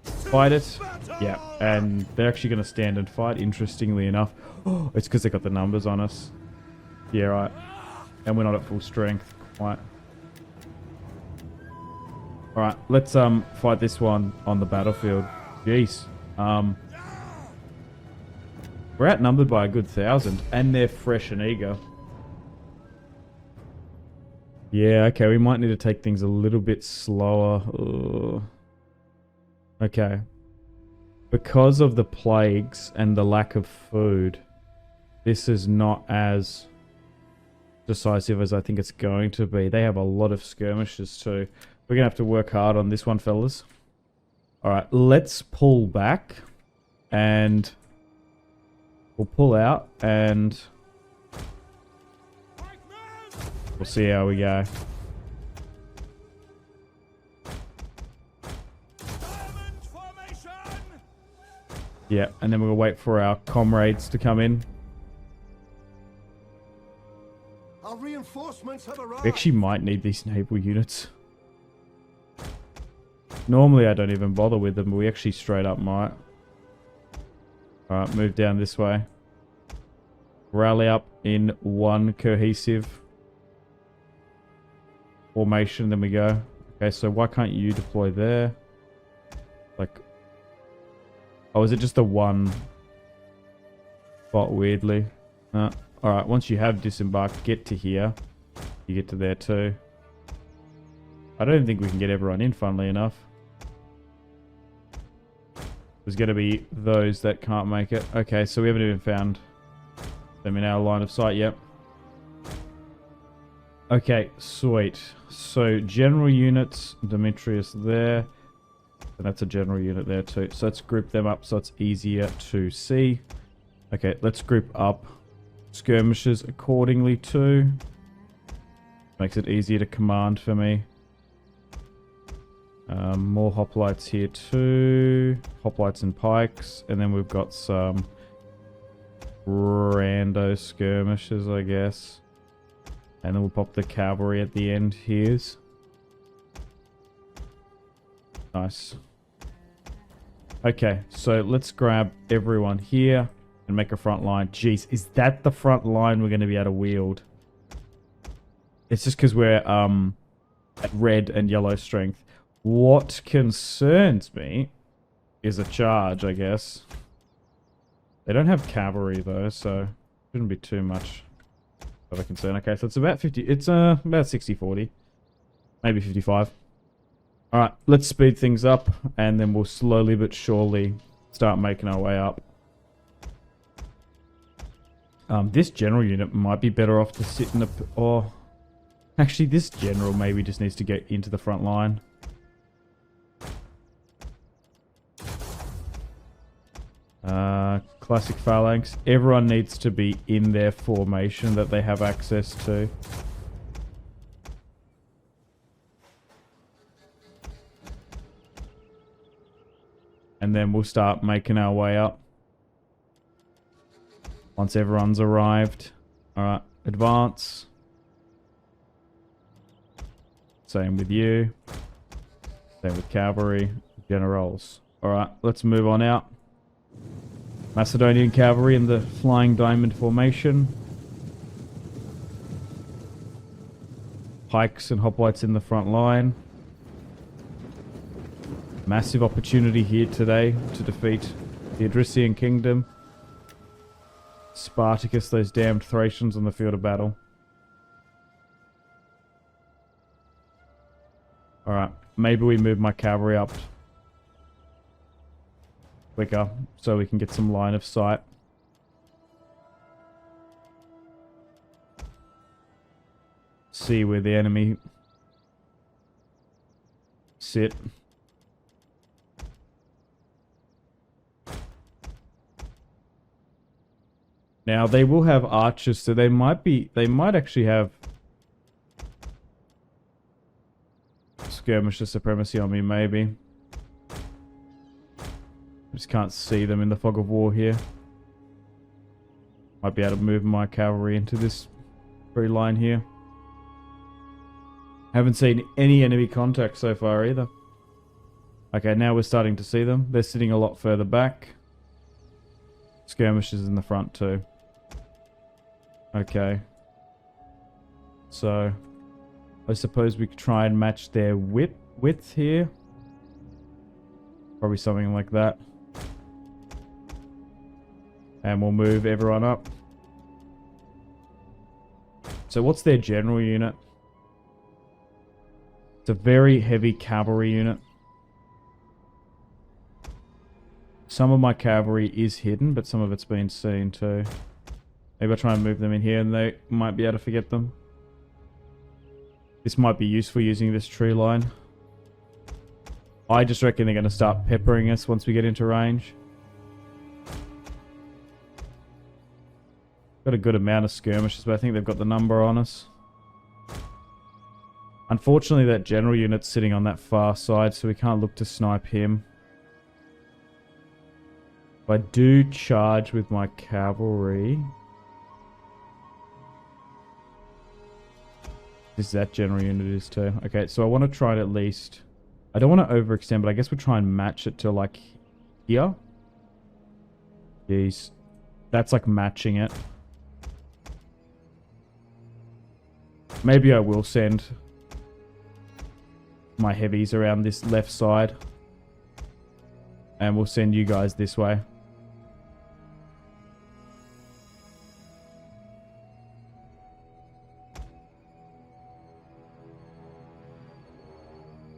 fight it. Yeah, and they're actually going to stand and fight, interestingly enough. Oh, it's because they got the numbers on us. Yeah, right. And we're not at full strength quite. Alright, let's fight this one on the battlefield. Jeez. We're outnumbered by a good 1,000, and they're fresh and eager. Yeah, okay, we might need to take things a little bit slower. Ugh. Okay. Because of the plagues and the lack of food, this is not as decisive as I think it's going to be. They have a lot of skirmishes too. We're going to have to work hard on this one, fellas. Alright, let's pull back. And we'll pull out and we'll see how we go. Yeah, and then we'll wait for our comrades to come in. Our reinforcements have arrived. We actually might need these naval units. Normally I don't even bother with them, but we actually straight up might. Alright, move down this way. Rally up in one cohesive formation, then we go. Okay, so why can't you deploy there? Like... Oh, is it just the one spot weirdly? No. Alright, once you have disembarked, get to here. You get to there too. I don't even think we can get everyone in, funnily enough. There's going to be those that can't make it. Okay, so we haven't even found them in our line of sight yet. Okay, sweet. So, general units, Demetrius there. And that's a general unit there too. So let's group them up so it's easier to see. Okay, let's group up skirmishers accordingly too. Makes it easier to command for me. More hoplites here too. Hoplites and pikes. And then we've got some rando skirmishers, I guess. And then we'll pop the cavalry at the end here. Nice. Okay, so let's grab everyone here and make a front line. Jeez, is that the front line we're going to be able to wield? It's just because we're at red and yellow strength. What concerns me is a charge, I guess. They don't have cavalry though, so shouldn't be too much of a concern. Okay, so it's about 50. It's about 60-40, maybe 55. All right, let's speed things up, and then we'll slowly but surely start making our way up. This general unit might be better off to sit in the... Or actually, this general maybe just needs to get into the front line. Classic phalanx. Everyone needs to be in their formation that they have access to. And then we'll start making our way up. Once everyone's arrived. Alright, advance. Same with you. Same with cavalry. Generals. Alright, let's move on out. Macedonian cavalry in the flying diamond formation. Pikes and hoplites in the front line. Massive opportunity here today to defeat the Odrysian Kingdom. Spartacus, those damned Thracians on the field of battle. Alright, maybe we move my cavalry up quicker so we can get some line of sight. See where the enemy sit. Now they will have archers, so they might actually have skirmisher supremacy on me, maybe. Just can't see them in the fog of war here. Might be able to move my cavalry into this free line here. Haven't seen any enemy contact so far either. Okay, now we're starting to see them. They're sitting a lot further back. Skirmishers in the front too. Okay. So, I suppose we could try and match their width here. Probably something like that. And we'll move everyone up. So what's their general unit? It's a very heavy cavalry unit. Some of my cavalry is hidden, but some of it's been seen too. Maybe I'll try and move them in here and they might be able to forget them. This might be useful using this tree line. I just reckon they're going to start peppering us once we get into range. Got a good amount of skirmishes, but I think they've got the number on us. Unfortunately, that general unit's sitting on that far side, so we can't look to snipe him. If I do charge with my cavalry... This is that general unit is too. Okay, so I want to try it at least... I don't want to overextend, but I guess we'll try and match it to like here. Jeez. That's like matching it. Maybe I will send my heavies around this left side. And we'll send you guys this way.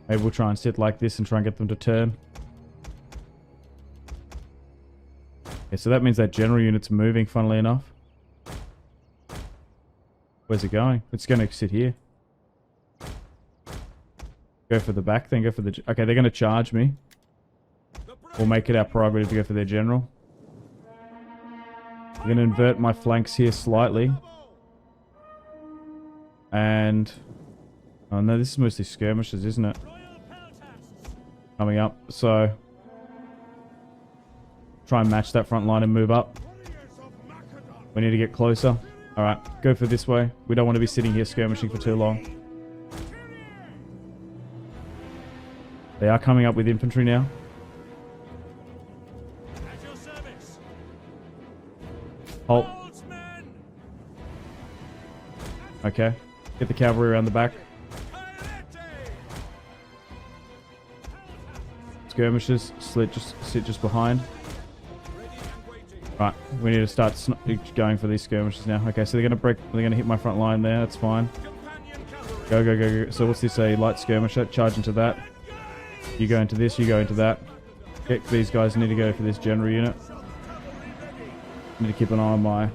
Maybe we'll try and sit like this and try and get them to turn. Okay, so that means that general unit's moving, funnily enough. Where's it going? It's going to sit here. Go for the back, then go for the... Okay, they're going to charge me. We'll make it our prerogative to go for their general. I'm going to invert my flanks here slightly. And... Oh no, this is mostly skirmishes, isn't it? Coming up, so... Try and match that front line and move up. We need to get closer. Alright, go for this way. We don't want to be sitting here skirmishing for too long. They are coming up with infantry now. Halt. Okay. Get the cavalry around the back. Skirmishers, sit just behind. Right, we need to start going for these skirmishes now. Okay, so they're gonna hit my front line there. That's fine. Go, go, go, go. So what's this? A light skirmisher. Charge into that. You go into this. You go into that. Okay, these guys need to go for this general unit. Need to keep an eye on my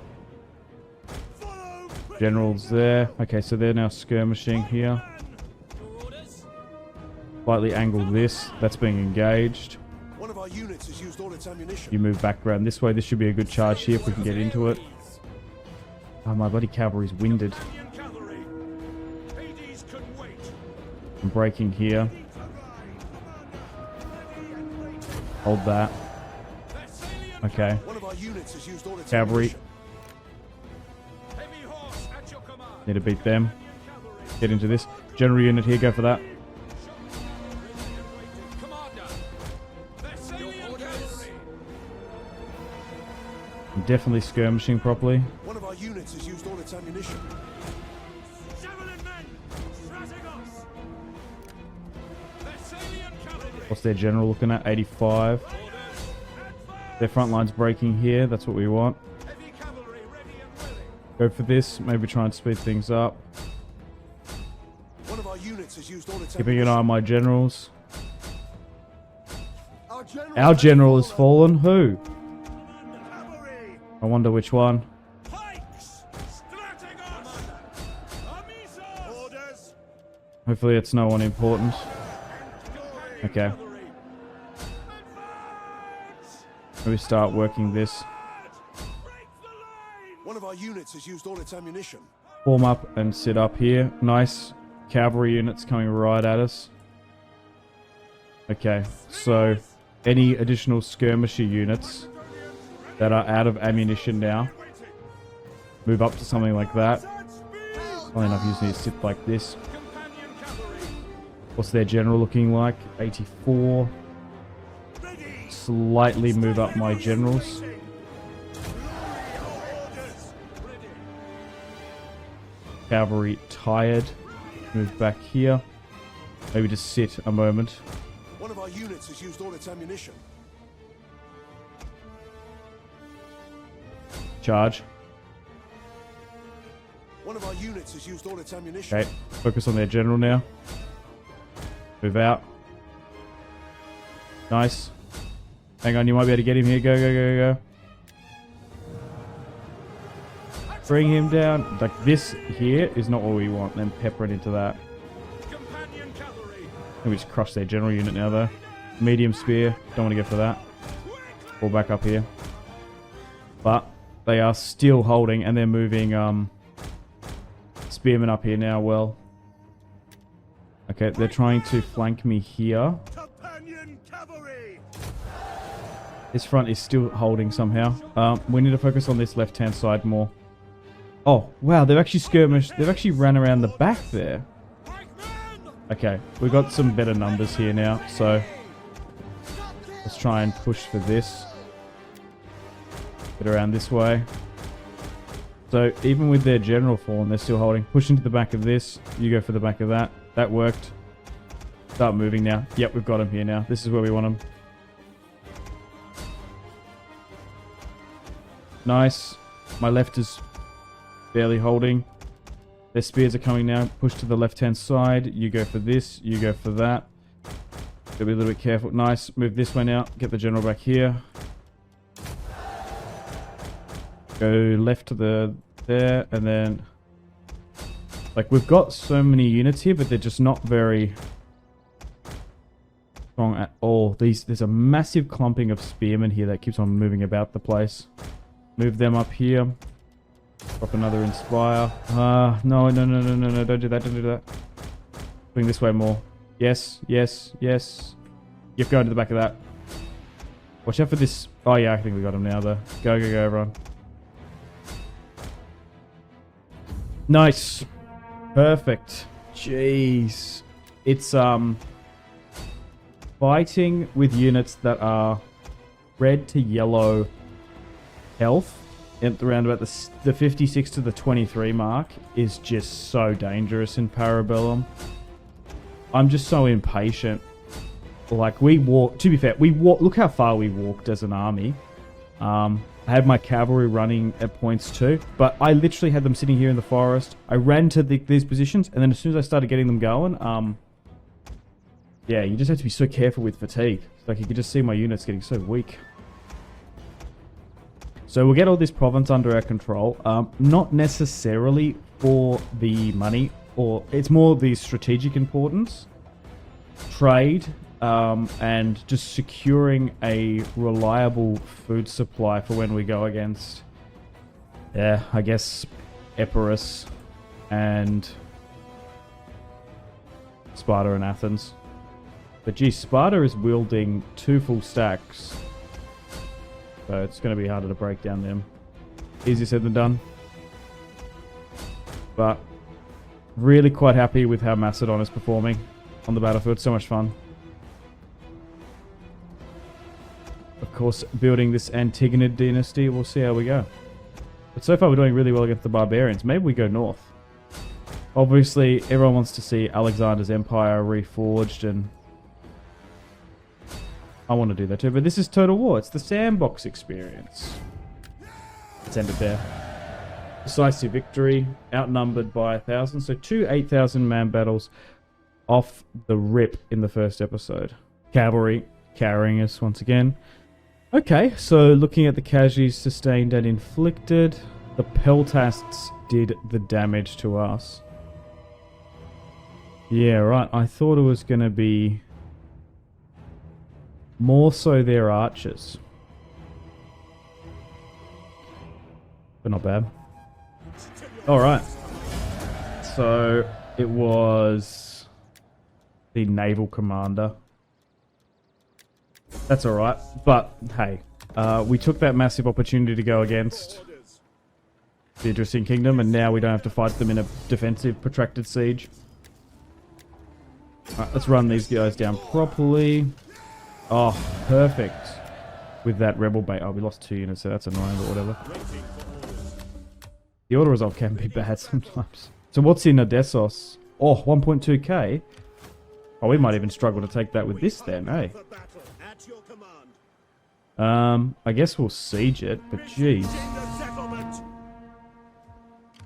generals there. Okay, so they're now skirmishing here. Slightly angle this. That's being engaged. One of our units has used all its ammunition. You move back around this way. This should be a good charge here if we can get into it. Oh, my bloody cavalry's winded. I'm breaking here. Hold that. Okay. Cavalry. Need to beat them. Get into this. General unit here. Go for that. I'm definitely skirmishing properly. One of our units has used all its ammunition. What's their general looking at? 85. Their front line's breaking here. That's what we want. Go for this. Maybe try and speed things up. One of our units units has used all its Keeping an eye on my generals. ammunition. Our general has fallen. Who? I wonder which one. Orders. Hopefully it's no one important. Okay. Maybe start working this. One of our units has used all its ammunition. Form up and sit up here. Nice cavalry units coming right at us. Okay, so any additional skirmisher units that are out of ammunition now, move up to something like that. Only enough using to sit like this. What's their general looking like? 84. Slightly move up my generals. Cavalry tired. Move back here. Maybe just sit a moment. One of our units has used all its ammunition. Charge. One of our units has used all its ammunition. Okay, focus on their general now. Move out. Nice. Hang on, you might be able to get him here. Go, go, go, go. Bring him down. Like this here is not what we want. Then pepper it into that. Maybe just crush their general unit now though. Medium spear. Don't want to go for that. Fall back up here. But they are still holding and they're moving spearmen up here now. Well. Okay, they're trying to flank me here. This front is still holding somehow. We need to focus on this left-hand side more. Oh, wow, they've actually skirmished. They've actually ran around the back there. Okay, we've got some better numbers here now, so let's try and push for this. Get around this way. So even with their general fallen, they're still holding. Push into the back of this. You go for the back of that. That worked. Start moving now. Yep, we've got them here now. This is where we want them. Nice. My left is barely holding. Their spears are coming now. Push to the left-hand side. You go for this. You go for that. Gotta be a little bit careful. Nice. Move this way now. Get the general back here. Go left to the there, and then like we've got so many units here, but they're just not very strong at all. There's a massive clumping of spearmen here that keeps on moving about the place. Move them up here. Drop another inspire. No, no, no, no, no, no, don't do that, don't do that. Bring this way more. Yes, yes, yes. Yep, go into the back of that. Watch out for this. Oh yeah, I think we got him now though. Go, go, go, everyone. Nice. Perfect. Jeez. It's fighting with units that are red to yellow health at around about the 56 to the 23 mark is just so dangerous in Parabellum. I'm just so impatient. Like we walk, to be fair, look how far we walked as an army. I had my cavalry running at points too, but I literally had them sitting here in the forest. I ran to these positions, and then as soon as I started getting them going, yeah, you just have to be so careful with fatigue. Like you can just see my units getting so weak. So we'll get all this province under our control. Not necessarily for the money, or it's more the strategic importance. Trade, and just securing a reliable food supply for when we go against, yeah, I guess, Epirus and Sparta and Athens. But gee, Sparta is wielding 2 full stacks. So it's going to be harder to break down them. Easier said than done. But really quite happy with how Macedon is performing on the battlefield. So much fun. Of course, building this Antigonid Dynasty, we'll see how we go. But so far we're doing really well against the barbarians. Maybe we go north. Obviously, everyone wants to see Alexander's empire reforged, and I want to do that too, but this is Total War. It's the sandbox experience. Let's end it there. Decisive victory, outnumbered by 1,000. So 2 8,000 man battles. off the rip in the first episode. Cavalry carrying us once again. Okay, so looking at the casualties sustained and inflicted, the peltasts did the damage to us. Yeah, right. I thought it was going to be more so their archers. But not bad. Alright. So it was the naval commander. That's alright. But hey, we took that massive opportunity to go against the Odrysian Kingdom, and now we don't have to fight them in a defensive, protracted siege. Alright, let's run these guys down properly. Oh, perfect. With that rebel bait. Oh, we lost 2 units, so that's annoying, but whatever. The auto resolve can be bad sometimes. So what's in Odessos? Oh, 1.2k. Oh, we might even struggle to take that with this then, eh? I guess we'll siege it, but geez.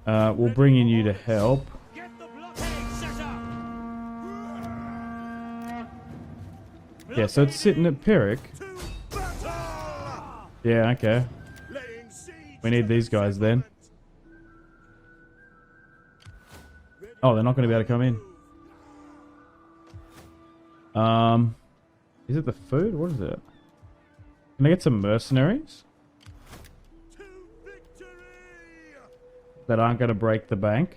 We'll bring in you to help. Yeah, so it's sitting at Pyrrhic. Yeah, okay. We need these guys then. Oh, they're not going to be able to come in. Is it the food? What is it? Can I get some mercenaries? That aren't going to break the bank?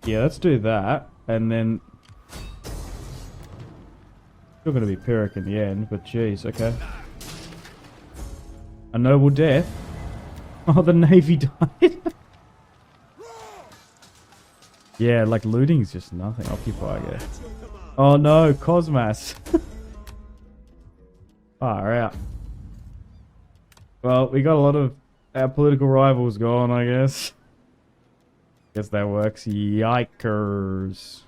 Yeah, let's do that. And then... Still going to be Pyrrhic in the end, but geez, okay. A noble death? Oh, the navy died. Yeah, like looting's just nothing. Occupy, yeah. Oh no, Cosmas. Far out. Well, we got a lot of our political rivals gone, I guess. Guess that works. Yikers.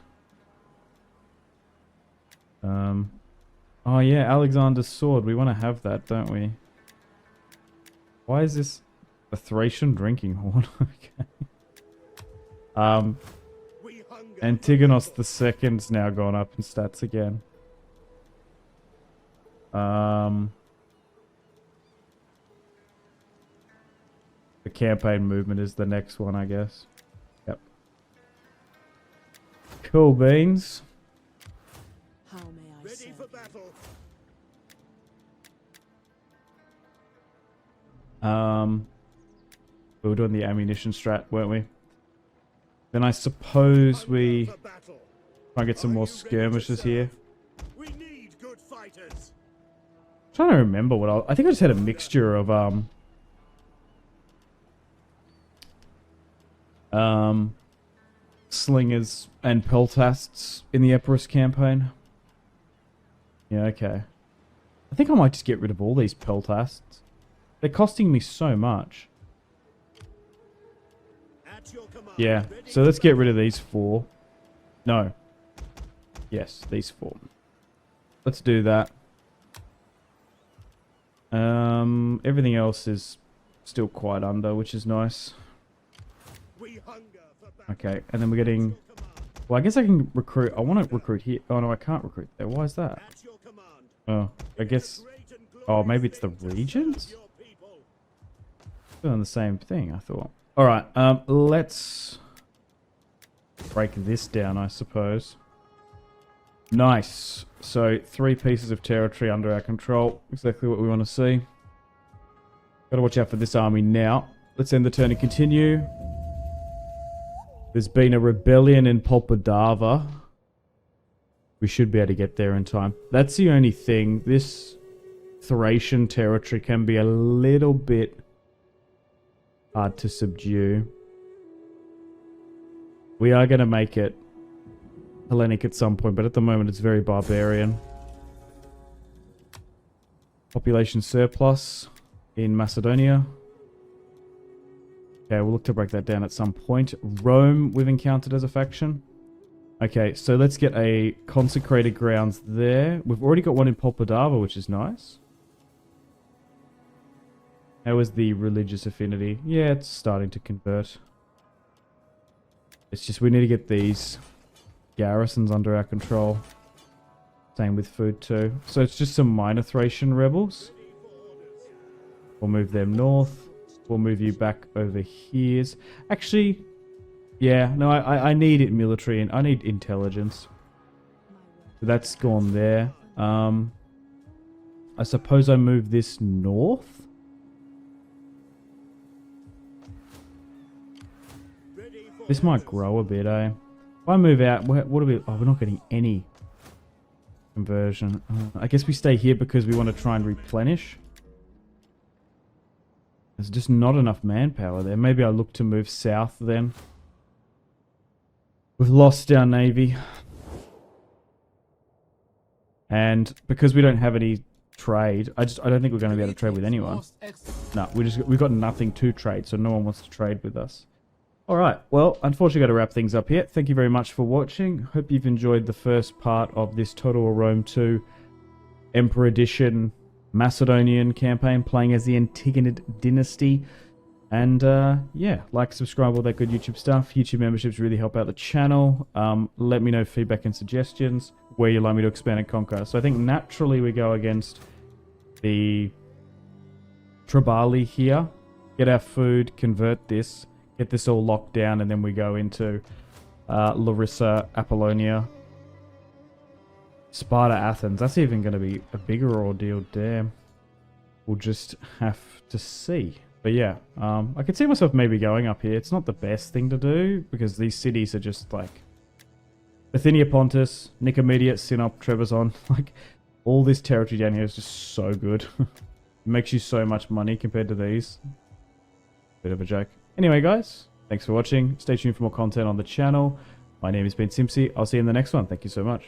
Oh yeah, Alexander's sword. We want to have that, don't we? Why is this a Thracian drinking horn? Okay. Antigonus II's now gone up in stats again. The campaign movement is the next one, I guess. Yep. Cool beans. How may I serve you? We were doing the ammunition strat, weren't we? Then I suppose we try and get some more skirmishes here. We need good fighters. Trying to remember what I think I just had a mixture of slingers and peltasts in the Epirus campaign. Yeah, okay. I think I might just get rid of all these peltasts. They're costing me so much. Yeah, so let's get rid of these 4. No. Yes, these 4. Let's do that. Everything else is still quite under, which is nice. Okay, and then we're getting... Well, I guess I can recruit... I want to recruit here. Oh, no, I can't recruit there. Why is that? Oh, I guess... Oh, maybe it's the regions? Doing the same thing, I thought. Alright, let's break this down, I suppose. Nice. So, 3 pieces of territory under our control. Exactly what we want to see. Gotta watch out for this army now. Let's end the turn and continue. There's been a rebellion in Polpadava. We should be able to get there in time. That's the only thing. This Thracian territory can be a little bit hard to subdue. We are going to make it Hellenic at some point, but at the moment it's very barbarian. Population surplus in Macedonia. Okay, we'll look to break that down at some point. Rome we've encountered as a faction. Okay, so let's get a consecrated grounds there. We've already got one in Polpadava, which is nice. How is the religious affinity? Yeah, it's starting to convert. It's just we need to get these garrisons under our control. Same with food too. So it's just some minor Thracian rebels. We'll move them north. We'll move you back over here. Actually, yeah, no, I need it military and I need intelligence. So that's gone there. I suppose I move this north. This might grow a bit, eh? If I move out, what are we? Oh, we're not getting any conversion. I guess we stay here because we want to try and replenish. There's just not enough manpower there. Maybe I look to move south then. We've lost our navy. And because we don't have any trade, I don't think we're going to be able to trade with anyone. No, we've got nothing to trade, so no one wants to trade with us. Alright, well, unfortunately got to wrap things up here. Thank you very much for watching. Hope you've enjoyed the first part of this Total War Rome 2 Emperor Edition Macedonian campaign, playing as the Antigonid Dynasty. And yeah, like, subscribe, all that good YouTube stuff. YouTube memberships really help out the channel. Let me know feedback and suggestions where you'd like me to expand and conquer. So I think naturally we go against the Tribali here. Get our food, convert this, get this all locked down, and then we go into Larissa, Apollonia, Sparta, Athens. That's even going to be a bigger ordeal. Damn. We'll just have to see. But yeah, I could see myself maybe going up here. It's not the best thing to do because these cities are just like Bithynia, Pontus, Nicomedia, Sinop, Trebizond. Like, all this territory down here is just so good. It makes you so much money compared to these. Bit of a joke. Anyway, guys, thanks for watching. Stay tuned for more content on the channel. My name has been Simpsy. I'll see you in the next one. Thank you so much.